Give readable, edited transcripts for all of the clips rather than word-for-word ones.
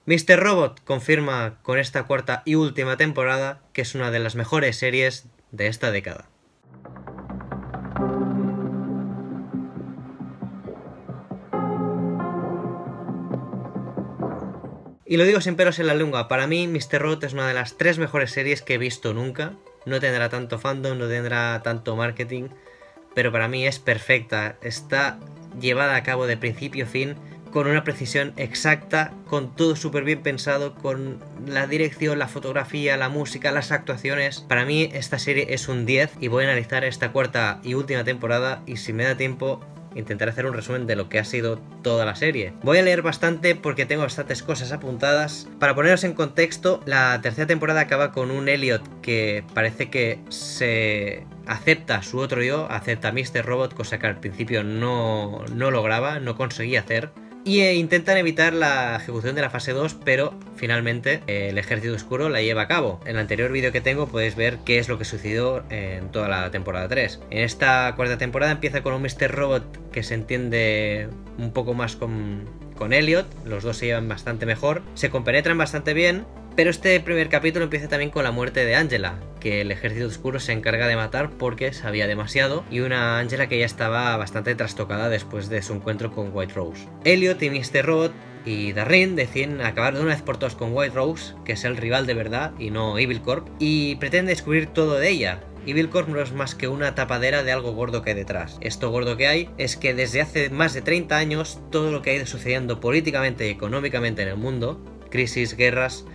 Mr. Robot confirma con esta cuarta y última temporada que es una de las mejores series de esta década. Y lo digo sin pelos en la lengua, para mí Mr. Robot es una de las 3 mejores series que he visto nunca. No tendrá tanto fandom, no tendrá tanto marketing, pero para mí es perfecta. Está llevada a cabo de principio a fin, con una precisión exacta, con todo súper bien pensado, con la dirección, la fotografía, la música, las actuaciones. Para mí esta serie es un 10 y voy a analizar esta cuarta y última temporada, y si me da tiempo intentaré hacer un resumen de lo que ha sido toda la serie. Voy a leer bastante porque tengo bastantes cosas apuntadas. Para poneros en contexto, la tercera temporada acaba con un Elliot que parece que se acepta su otro yo, acepta a Mr. Robot, cosa que al principio no lograba, no conseguía hacer. Y intentan evitar la ejecución de la fase 2, pero finalmente el Ejército Oscuro la lleva a cabo. En el anterior vídeo que tengo podéis ver qué es lo que sucedió en toda la temporada 3. En esta cuarta temporada empieza con un Mr. Robot que se entiende un poco más con Elliot. Los dos se llevan bastante mejor, se compenetran bastante bien. Pero este primer capítulo empieza también con la muerte de Angela, que el Ejército Oscuro se encarga de matar porque sabía demasiado, y una Angela que ya estaba bastante trastocada después de su encuentro con White Rose. Elliot y Mr. Robot y Darrin deciden acabar de una vez por todas con White Rose, que es el rival de verdad y no Evil Corp, y pretende descubrir todo de ella. Evil Corp no es más que una tapadera de algo gordo que hay detrás. Esto gordo que hay es que desde hace más de 30 años todo lo que ha ido sucediendo políticamente y económicamente en el mundo, crisis, guerras,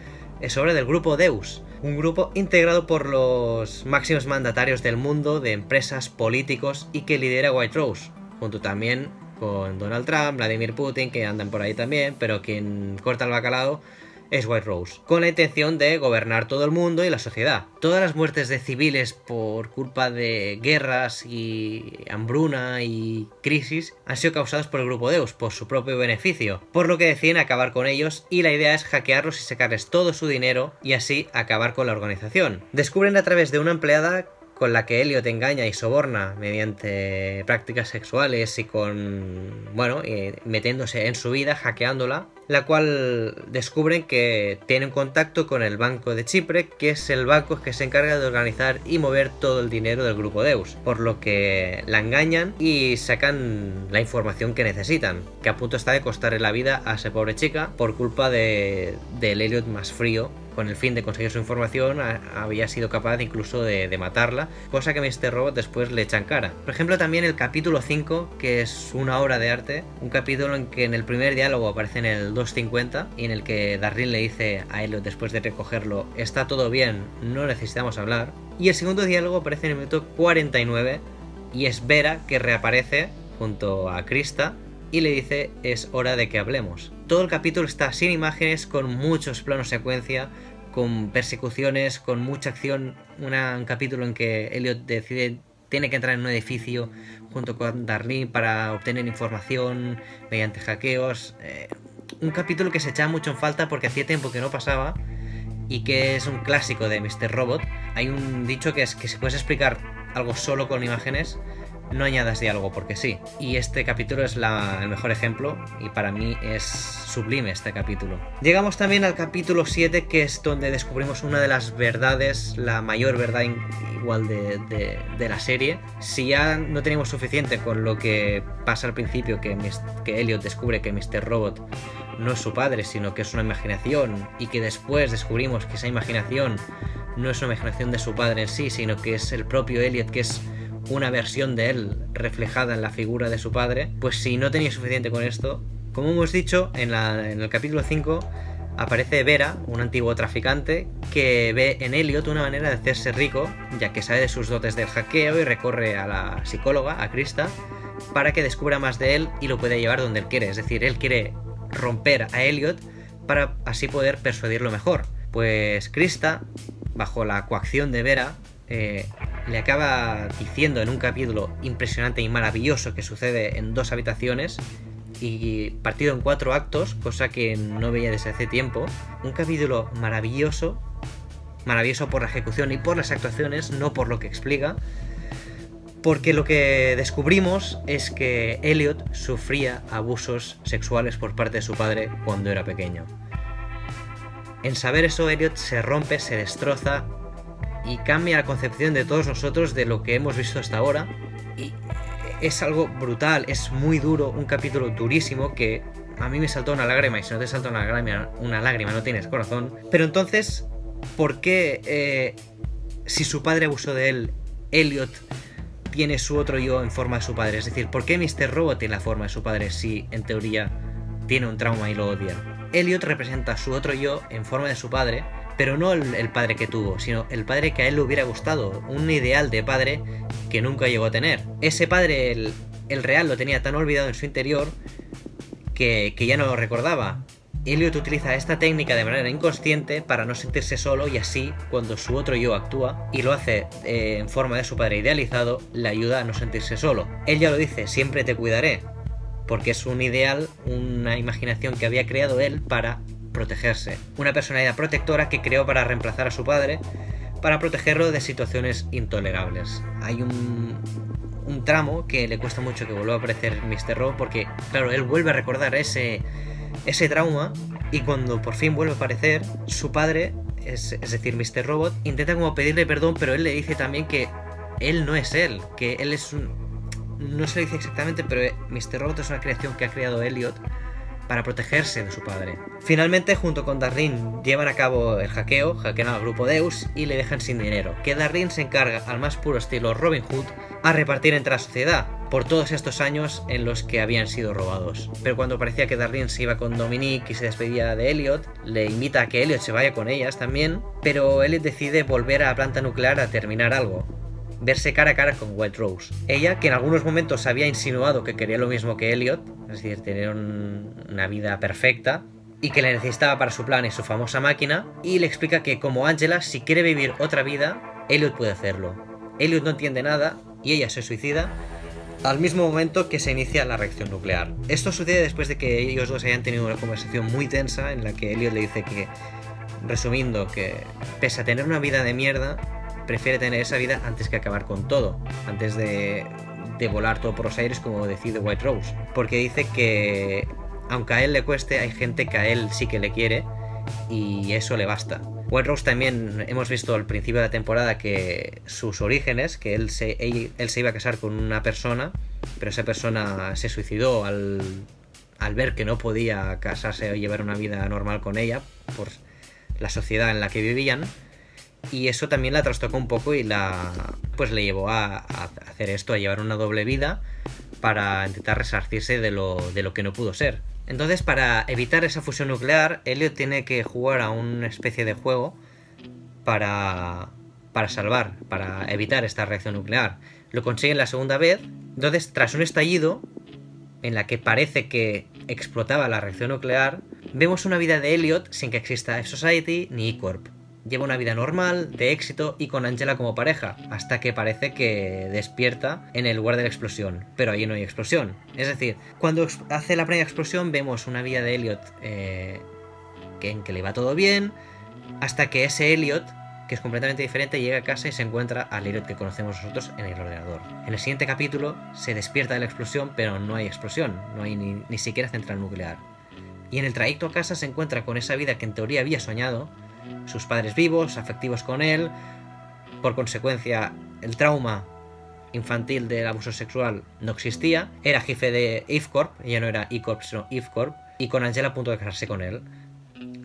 es obra del grupo Deus, un grupo integrado por los máximos mandatarios del mundo, de empresas, políticos, y que lidera White Rose, junto también con Donald Trump, Vladimir Putin, que andan por ahí también, pero quien corta el bacalao es White Rose, con la intención de gobernar todo el mundo y la sociedad. Todas las muertes de civiles por culpa de guerras y hambruna y crisis han sido causadas por el grupo Deus, por su propio beneficio, por lo que deciden acabar con ellos, y la idea es hackearlos y sacarles todo su dinero y así acabar con la organización. Descubren a través de una empleada con la que Elliot engaña y soborna mediante prácticas sexuales y metiéndose en su vida, hackeándola, la cual descubren que tiene un contacto con el Banco de Chipre, que es el banco que se encarga de organizar y mover todo el dinero del grupo Deus, por lo que la engañan y sacan la información que necesitan, que a punto está de costarle la vida a esa pobre chica por culpa del Elliot más frío. Con el fin de conseguir su información había sido capaz incluso de matarla, cosa que Mr. Robot después le echa en cara. Por ejemplo, también el capítulo 5, que es una obra de arte, un capítulo en que en el primer diálogo aparece en el 250 y en el que Darrin le dice a Elliot después de recogerlo: está todo bien, no necesitamos hablar. Y el segundo diálogo aparece en el minuto 49 y es Vera que reaparece junto a Krista y le dice: es hora de que hablemos. Todo el capítulo está sin imágenes, con muchos planos secuencia, con persecuciones, con mucha acción. Un capítulo en que Elliot tiene que entrar en un edificio junto con Darrin para obtener información mediante hackeos. Un capítulo que se echaba mucho en falta porque hacía tiempo que no pasaba y que es un clásico de Mr. Robot. Hay un dicho que es que si puedes explicar algo solo con imágenes, no añadas diálogo porque sí. Y este capítulo es el mejor ejemplo, y para mí es sublime este capítulo. Llegamos también al capítulo 7, que es donde descubrimos una de las verdades, la mayor verdad igual de la serie. Si ya no teníamos suficiente con lo que pasa al principio, que Elliot descubre que Mr. Robot no es su padre, sino que es una imaginación, y que después descubrimos que esa imaginación no es una imaginación de su padre en sí, sino que es el propio Elliot, que es una versión de él reflejada en la figura de su padre. Pues si no tenía suficiente con esto, como hemos dicho, en el capítulo 5 aparece Vera, un antiguo traficante, que ve en Elliot una manera de hacerse rico, ya que sabe de sus dotes del hackeo, y recorre a la psicóloga, a Krista, para que descubra más de él y lo pueda llevar donde él quiere. Es decir, él quiere romper a Elliot para así poder persuadirlo mejor. Pues Krista, bajo la coacción de Vera, le acaba diciendo en un capítulo impresionante y maravilloso que sucede en 2 habitaciones y partido en 4 actos, cosa que no veía desde hace tiempo. Un capítulo maravilloso por la ejecución y por las actuaciones, no por lo que explica, porque lo que descubrimos es que Elliot sufría abusos sexuales por parte de su padre cuando era pequeño. En saber eso, Elliot se rompe, se destroza y cambia la concepción de todos nosotros de lo que hemos visto hasta ahora. Y es algo brutal, es muy duro, un capítulo durísimo que a mí me saltó una lágrima, y si no te salta una lágrima no tienes corazón. Pero entonces, ¿por qué si su padre abusó de él, Elliot tiene su otro yo en forma de su padre? Es decir, ¿por qué Mr. Robot tiene la forma de su padre si en teoría tiene un trauma y lo odia? Elliot representa su otro yo en forma de su padre, pero no el padre que tuvo, sino el padre que a él le hubiera gustado, un ideal de padre que nunca llegó a tener. Ese padre, el real, lo tenía tan olvidado en su interior que ya no lo recordaba. Elliot utiliza esta técnica de manera inconsciente para no sentirse solo, y así, cuando su otro yo actúa y lo hace en forma de su padre idealizado, le ayuda a no sentirse solo. Él ya lo dice, siempre te cuidaré, porque es un ideal, una imaginación que había creado él para protegerse. Una personalidad protectora que creó para reemplazar a su padre, para protegerlo de situaciones intolerables. Hay un tramo que le cuesta mucho que vuelva a aparecer Mr. Robot, porque, claro, él vuelve a recordar ese trauma, y cuando por fin vuelve a aparecer, su padre, es decir, Mr. Robot, intenta como pedirle perdón, pero él le dice también que él no es él, que él es no se lo dice exactamente, pero Mr. Robot es una creación que ha creado Elliot para protegerse de su padre. Finalmente, junto con Darlene, llevan a cabo el hackeo, hackean al grupo Deus y le dejan sin dinero, que Darlene se encarga, al más puro estilo Robin Hood, a repartir entre la sociedad por todos estos años en los que habían sido robados. Pero cuando parecía que Darlene se iba con Dominique y se despedía de Elliot, le invita a que Elliot se vaya con ellas también, pero Elliot decide volver a la planta nuclear a terminar algo, verse cara a cara con White Rose. Ella, que en algunos momentos había insinuado que quería lo mismo que Elliot, es decir, tener una vida perfecta, y que le necesitaba para su plan y su famosa máquina, y le explica que, como Angela, si quiere vivir otra vida, Elliot puede hacerlo. Elliot no entiende nada y ella se suicida al mismo momento que se inicia la reacción nuclear. Esto sucede después de que ellos dos hayan tenido una conversación muy tensa en la que Elliot le dice que, resumiendo, que pese a tener una vida de mierda, prefiere tener esa vida antes que acabar con todo, antes de volar todo por los aires como decide White Rose, porque dice que aunque a él le cueste, hay gente que a él sí que le quiere y eso le basta. White Rose también hemos visto al principio de la temporada que sus orígenes, que él se iba a casar con una persona, pero esa persona se suicidó al ver que no podía casarse o llevar una vida normal con ella por la sociedad en la que vivían. Y eso también la trastocó un poco y le llevó a hacer esto, a llevar una doble vida para intentar resarcirse de lo que no pudo ser. Entonces, para evitar esa fusión nuclear, Elliot tiene que jugar a una especie de juego para evitar esta reacción nuclear. Lo consigue la segunda vez. Entonces, tras un estallido en la que parece que explotaba la reacción nuclear, vemos una vida de Elliot sin que exista F-Society ni E-Corp. Lleva una vida normal, de éxito y con Angela como pareja, hasta que parece que despierta en el lugar de la explosión, pero allí no hay explosión. Es decir, cuando hace la primera explosión vemos una vida de Elliot en que le va todo bien, hasta que ese Elliot, que es completamente diferente, llega a casa y se encuentra al Elliot que conocemos nosotros en el ordenador. En el siguiente capítulo se despierta de la explosión, pero no hay explosión, no hay ni siquiera central nuclear. Y en el trayecto a casa se encuentra con esa vida que en teoría había soñado, sus padres vivos, afectivos con él. Por consecuencia, el trauma infantil del abuso sexual no existía. Era jefe de IFCorp, ya no era E-Corp sino IFCorp, y con Angela a punto de casarse con él,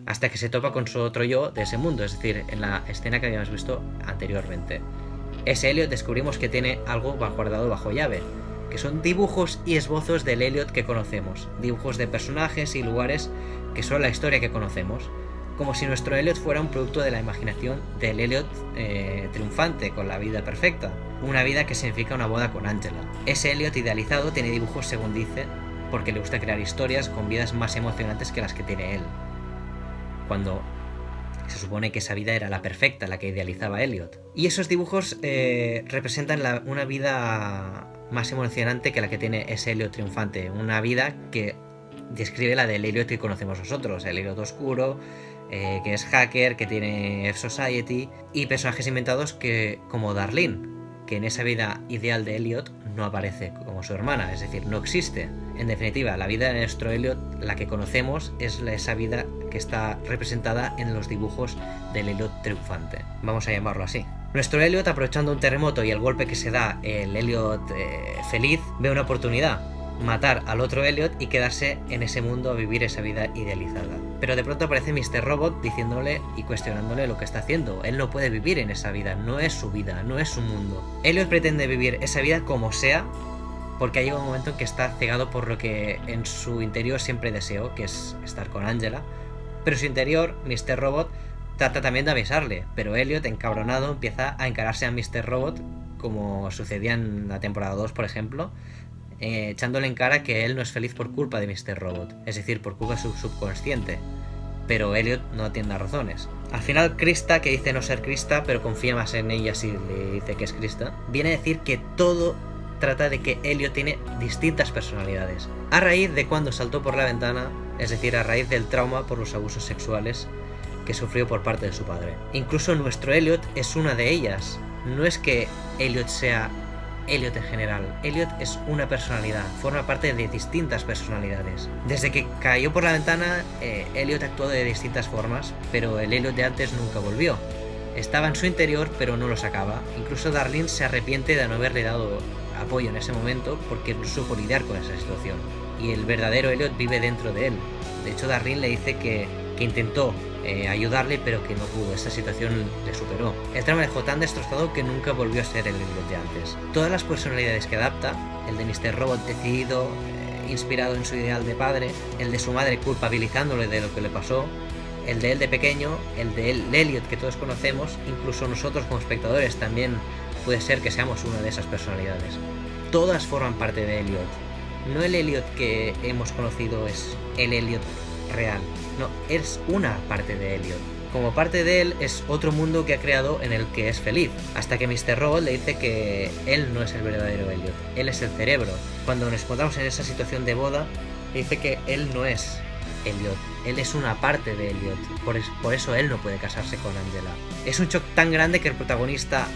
hasta que se topa con su otro yo de ese mundo, es decir, en la escena que habíamos visto anteriormente. Ese Elliot descubrimos que tiene algo guardado bajo llave, que son dibujos y esbozos del Elliot que conocemos, dibujos de personajes y lugares que son la historia que conocemos, como si nuestro Elliot fuera un producto de la imaginación del Elliot triunfante, con la vida perfecta, una vida que significa una boda con Angela. Ese Elliot idealizado tiene dibujos, según dice, porque le gusta crear historias con vidas más emocionantes que las que tiene él, cuando se supone que esa vida era la perfecta, la que idealizaba Elliot. Y esos dibujos representan una vida más emocionante que la que tiene ese Elliot triunfante, una vida que describe la del Elliot que conocemos nosotros, el Elliot oscuro, que es hacker, que tiene F-Society, y personajes inventados como Darlene, que en esa vida ideal de Elliot no aparece como su hermana, es decir, no existe. En definitiva, la vida de nuestro Elliot, la que conocemos, es esa vida que está representada en los dibujos del Elliot triunfante. Vamos a llamarlo así. Nuestro Elliot, aprovechando un terremoto y el golpe que se da el Elliot feliz, ve una oportunidad: matar al otro Elliot y quedarse en ese mundo a vivir esa vida idealizada. Pero de pronto aparece Mr. Robot diciéndole y cuestionándole lo que está haciendo. Él no puede vivir en esa vida, no es su vida, no es su mundo. Elliot pretende vivir esa vida como sea, porque ha llegado un momento en que está cegado por lo que en su interior siempre deseó, que es estar con Angela. Pero su interior, Mr. Robot, trata también de avisarle, pero Elliot, encabronado, empieza a encararse a Mr. Robot, como sucedía en la temporada 2, por ejemplo, echándole en cara que él no es feliz por culpa de Mr. Robot, es decir, por culpa de su subconsciente. Pero Elliot no atiende a razones. Al final, Krista, que dice no ser Krista, pero confía más en ella si le dice que es Krista, viene a decir que todo trata de que Elliot tiene distintas personalidades. A raíz de cuando saltó por la ventana, es decir, a raíz del trauma por los abusos sexuales que sufrió por parte de su padre. Incluso nuestro Elliot es una de ellas. No es que Elliot sea Elliot en general. Elliot es una personalidad, forma parte de distintas personalidades. Desde que cayó por la ventana, Elliot actuó de distintas formas, pero el Elliot de antes nunca volvió. Estaba en su interior, pero no lo sacaba. Incluso Darlene se arrepiente de no haberle dado apoyo en ese momento porque no supo lidiar con esa situación. Y el verdadero Elliot vive dentro de él. De hecho, Darlene le dice que intentó ayudarle, pero que no pudo. Esta situación le superó. El trauma dejó tan destrozado que nunca volvió a ser el Elliot de antes. Todas las personalidades que adapta, el de Mr. Robot decidido, inspirado en su ideal de padre, el de su madre culpabilizándole de lo que le pasó, el de él de pequeño, el de él, Elliot que todos conocemos, incluso nosotros como espectadores también puede ser que seamos una de esas personalidades. Todas forman parte de Elliot. No el Elliot que hemos conocido es el Elliot real. No, es una parte de Elliot. Como parte de él es otro mundo que ha creado en el que es feliz. Hasta que Mr. Robot le dice que él no es el verdadero Elliot. Él es el cerebro. Cuando nos encontramos en esa situación de boda, le dice que él no es Elliot. Él es una parte de Elliot. Por eso él no puede casarse con Angela. Es un shock tan grande que el protagonista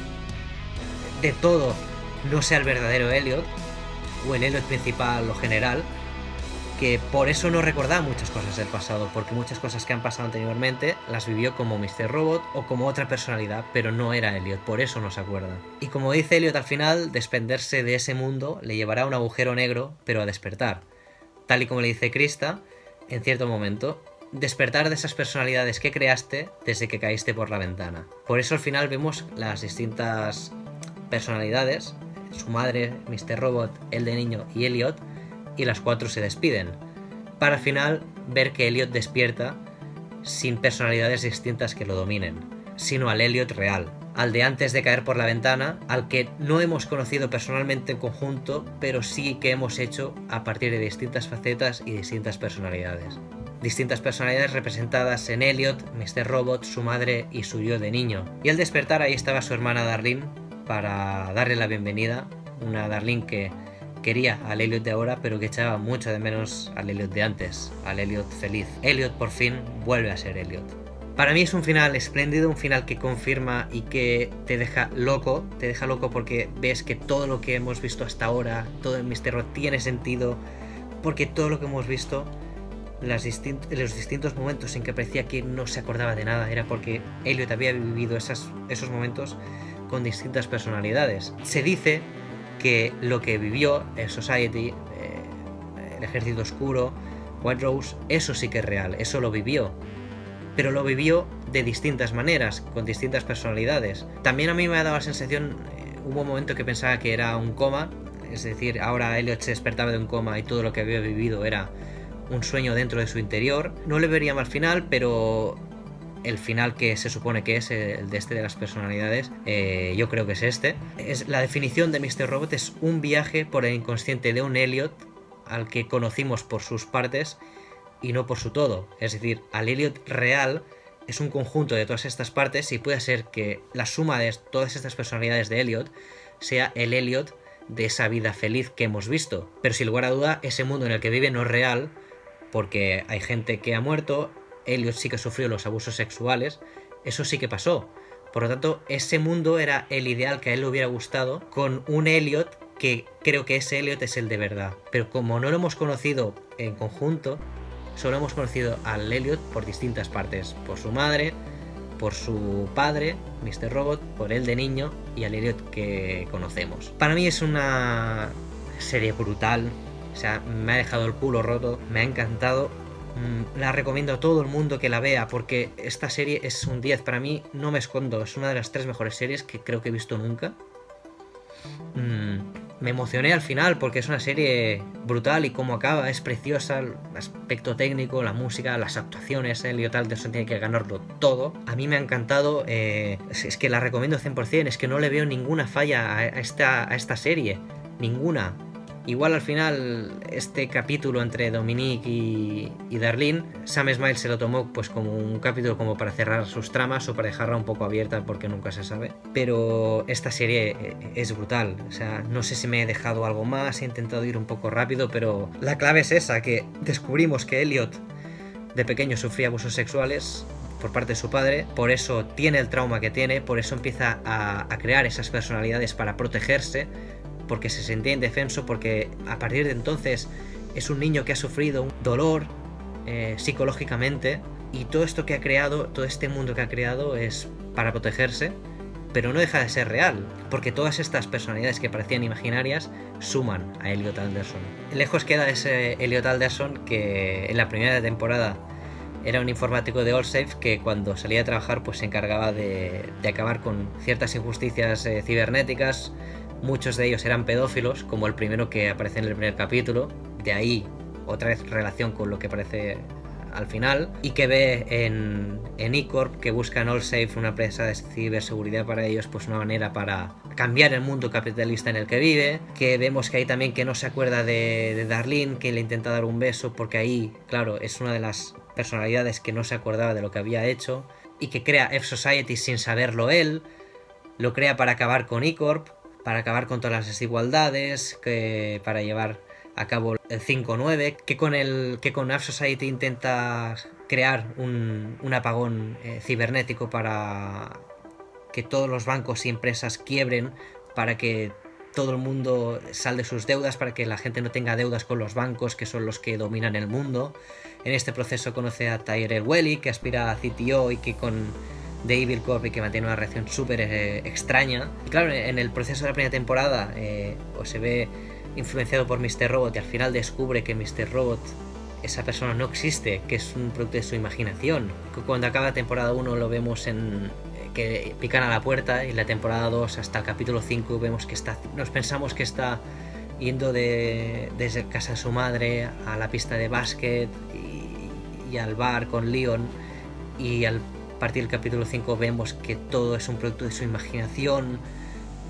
de todo no sea el verdadero Elliot, o el Elliot principal o general, que por eso no recordaba muchas cosas del pasado, porque muchas cosas que han pasado anteriormente las vivió como Mr. Robot o como otra personalidad, pero no era Elliot, por eso no se acuerda. Y como dice Elliot al final, desprenderse de ese mundo le llevará a un agujero negro, pero a despertar. Tal y como le dice Krista, en cierto momento, despertar de esas personalidades que creaste desde que caíste por la ventana. Por eso al final vemos las distintas personalidades, su madre, Mr. Robot, el de niño y Elliot, y las cuatro se despiden, para al final ver que Elliot despierta sin personalidades distintas que lo dominen, sino al Elliot real, al de antes de caer por la ventana, al que no hemos conocido personalmente en conjunto, pero sí que hemos hecho a partir de distintas facetas y distintas personalidades. Distintas personalidades representadas en Elliot, Mr. Robot, su madre y su yo de niño. Y al despertar ahí estaba su hermana Darlene para darle la bienvenida, una Darlene que quería al Elliot de ahora, pero que echaba mucho de menos al Elliot de antes, al Elliot feliz. Elliot por fin vuelve a ser Elliot. Para mí es un final espléndido, un final que confirma y que te deja loco porque ves que todo lo que hemos visto hasta ahora, todo el misterio tiene sentido, porque todo lo que hemos visto, los distintos momentos en que parecía que no se acordaba de nada, era porque Elliot había vivido esos momentos con distintas personalidades. Se dice que lo que vivió el Society, el Ejército Oscuro, White Rose, eso sí que es real, eso lo vivió. Pero lo vivió de distintas maneras, con distintas personalidades. También a mí me ha dado la sensación, hubo un momento que pensaba que era un coma, es decir, ahora Elliot se despertaba de un coma y todo lo que había vivido era un sueño dentro de su interior. No le vería mal final, pero el final que se supone que es el de las personalidades, yo creo que es este. La definición de Mr. Robot es un viaje por el inconsciente de un Elliot al que conocimos por sus partes y no por su todo. Es decir, al Elliot real es un conjunto de todas estas partes y puede ser que la suma de todas estas personalidades de Elliot sea el Elliot de esa vida feliz que hemos visto. Pero sin lugar a duda, ese mundo en el que vive no es real, porque hay gente que ha muerto. Elliot sí que sufrió los abusos sexuales, eso sí que pasó. Por lo tanto, ese mundo era el ideal que a él le hubiera gustado, con un Elliot que creo que ese Elliot es el de verdad. Pero como no lo hemos conocido en conjunto, solo hemos conocido al Elliot por distintas partes, por su madre, por su padre, Mr. Robot, por él de niño y al Elliot que conocemos. Para mí es una serie brutal, o sea, me ha dejado el culo roto, me ha encantado. La recomiendo a todo el mundo que la vea porque esta serie es un 10 para mí, no me escondo, es una de las 3 mejores series que creo que he visto nunca. Me emocioné al final porque es una serie brutal y cómo acaba, es preciosa, el aspecto técnico, la música, las actuaciones, Elliot Alderson tiene que ganarlo todo. A mí me ha encantado, es que la recomiendo 100%, es que no le veo ninguna falla a esta serie, ninguna. Igual al final este capítulo entre Dominique y Darlene, Sam Esmail se lo tomó pues como un capítulo como para cerrar sus tramas o para dejarla un poco abierta porque nunca se sabe. Pero esta serie es brutal, o sea, no sé si me he dejado algo más, he intentado ir un poco rápido, pero la clave es esa, que descubrimos que Elliot de pequeño sufría abusos sexuales por parte de su padre, por eso tiene el trauma que tiene, por eso empieza a crear esas personalidades para protegerse, porque se sentía indefenso, porque a partir de entonces es un niño que ha sufrido un dolor psicológicamente, y todo esto que ha creado, todo este mundo que ha creado es para protegerse, pero no deja de ser real, porque todas estas personalidades que parecían imaginarias suman a Elliot Alderson. Lejos queda ese Elliot Alderson que en la primera temporada era un informático de Allsafe que cuando salía a trabajar pues se encargaba de acabar con ciertas injusticias cibernéticas. Muchos de ellos eran pedófilos, como el primero que aparece en el primer capítulo, de ahí otra vez relación con lo que aparece al final, y que ve en E-Corp que busca en Allsafe, una empresa de ciberseguridad para ellos, pues una manera para cambiar el mundo capitalista en el que vive, que vemos que ahí también que no se acuerda de Darlene, que le intenta dar un beso, porque ahí, claro, es una de las personalidades que no se acordaba de lo que había hecho, y que crea F-Society sin saberlo él, lo crea para acabar con E-Corp, para acabar con todas las desigualdades, para llevar a cabo el 5-9, que con F-Society intenta crear un apagón cibernético para que todos los bancos y empresas quiebren, para que todo el mundo salde sus deudas, para que la gente no tenga deudas con los bancos, que son los que dominan el mundo. En este proceso conoce a Tyrell Welly, que aspira a CTO y que con de Evil Corp y que mantiene una reacción súper extraña. Y claro, en el proceso de la primera temporada pues se ve influenciado por Mr. Robot y al final descubre que Mr. Robot, esa persona no existe, que es un producto de su imaginación. Cuando acaba la temporada 1 lo vemos que pican a la puerta, y en la temporada 2 hasta el capítulo 5 vemos que nos pensamos que está yendo desde casa de su madre a la pista de básquet y al bar con Leon, y al partir del capítulo 5 vemos que todo es un producto de su imaginación,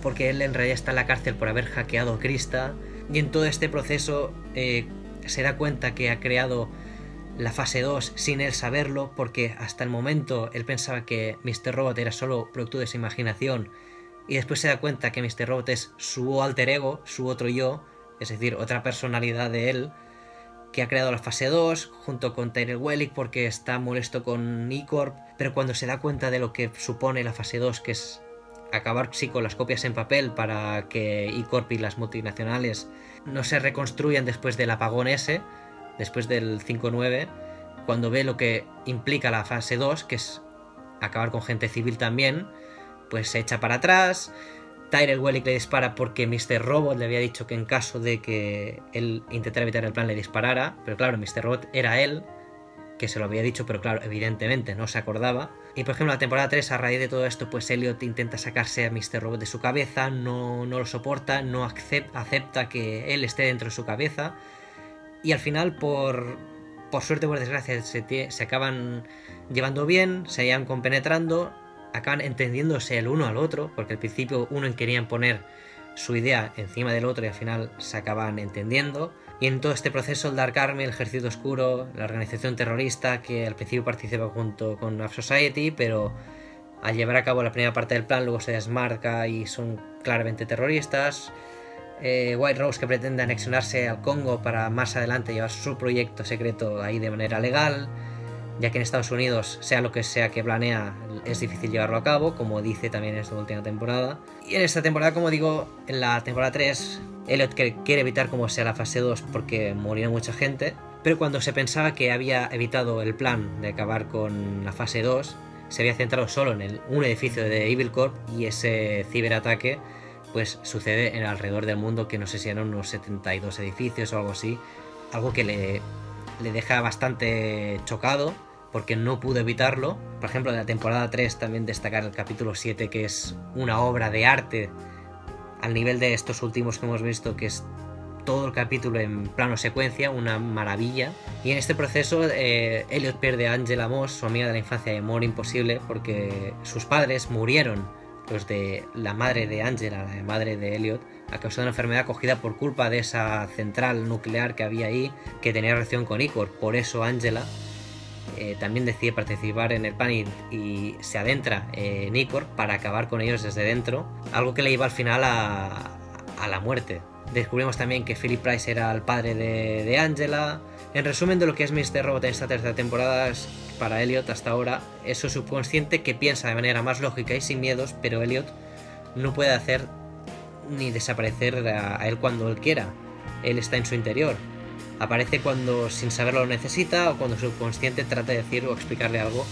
porque él en realidad está en la cárcel por haber hackeado a Krista, y en todo este proceso se da cuenta que ha creado la fase 2 sin él saberlo, porque hasta el momento él pensaba que Mr. Robot era solo producto de su imaginación, y después se da cuenta que Mr. Robot es su alter ego, su otro yo, es decir, otra personalidad de él, que ha creado la fase 2 junto con Tyrell Wellick porque está molesto con E-Corp, pero cuando se da cuenta de lo que supone la fase 2, que es acabar sí con las copias en papel para que E-Corp y las multinacionales no se reconstruyan después del apagón ese, después del 5-9, cuando ve lo que implica la fase 2, que es acabar con gente civil también, pues se echa para atrás. Tyrell Wellick le dispara porque Mr. Robot le había dicho que en caso de que él intentara evitar el plan le disparara, pero claro, Mr. Robot era él, que se lo había dicho, pero claro, evidentemente no se acordaba. Y por ejemplo, en la temporada 3, a raíz de todo esto, pues Elliot intenta sacarse a Mr. Robot de su cabeza, no lo soporta, no acepta que él esté dentro de su cabeza, y al final, por suerte o por desgracia, se acaban llevando bien, se iban compenetrando, acaban entendiéndose el uno al otro, porque al principio uno quería poner su idea encima del otro y al final se acaban entendiendo. Y en todo este proceso el Dark Army, el Ejército Oscuro, la organización terrorista que al principio participa junto con F-Society, pero al llevar a cabo la primera parte del plan luego se desmarca y son claramente terroristas. White Rose, que pretende anexionarse al Congo para más adelante llevar su proyecto secreto ahí de manera legal, ya que en Estados Unidos, sea lo que sea que planea, es difícil llevarlo a cabo, como dice también en esta última temporada. Y en esta temporada, como digo, en la temporada 3, Elliot quiere evitar como sea la fase 2 porque murió mucha gente, pero cuando se pensaba que había evitado el plan de acabar con la fase 2, se había centrado solo en un edificio de Evil Corp, y ese ciberataque pues sucede en alrededor del mundo, que no sé si eran unos 72 edificios o algo así, algo que le deja bastante chocado porque no pudo evitarlo. Por ejemplo, de la temporada 3 también destacar el capítulo 7, que es una obra de arte al nivel de estos últimos que hemos visto, que es todo el capítulo en plano secuencia, una maravilla. Y en este proceso Elliot pierde a Angela Moss, su amiga de la infancia de amor imposible, porque sus padres murieron, los de la madre de Angela, la madre de Elliot, a causa de una enfermedad cogida por culpa de esa central nuclear que había ahí, que tenía relación con Icor. Por eso Angela también decide participar en el plan y se adentra en Icor para acabar con ellos desde dentro, algo que le lleva al final a la muerte. Descubrimos también que Philip Price era el padre de Angela. En resumen, de lo que es Mr. Robot en esta tercera temporada, para Elliot hasta ahora es su subconsciente que piensa de manera más lógica y sin miedos, pero Elliot no puede hacer ni desaparecer a él cuando él quiera. Él está en su interior. Aparece cuando sin saberlo lo necesita, o cuando su subconsciente trata de decir o explicarle algo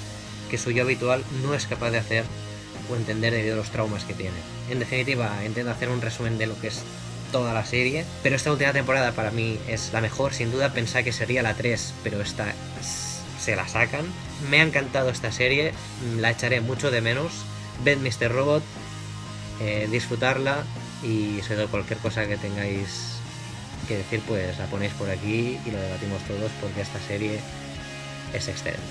que su yo habitual no es capaz de hacer o entender debido a los traumas que tiene. En definitiva, intento hacer un resumen de lo que es toda la serie, pero esta última temporada para mí es la mejor, sin duda. Pensaba que sería la 3, pero esta se la sacan. Me ha encantado esta serie, la echaré mucho de menos. Ved Mr. Robot, disfrutarla, y sobre todo cualquier cosa que tengáis que decir, pues la ponéis por aquí y lo debatimos todos, porque esta serie es excelente.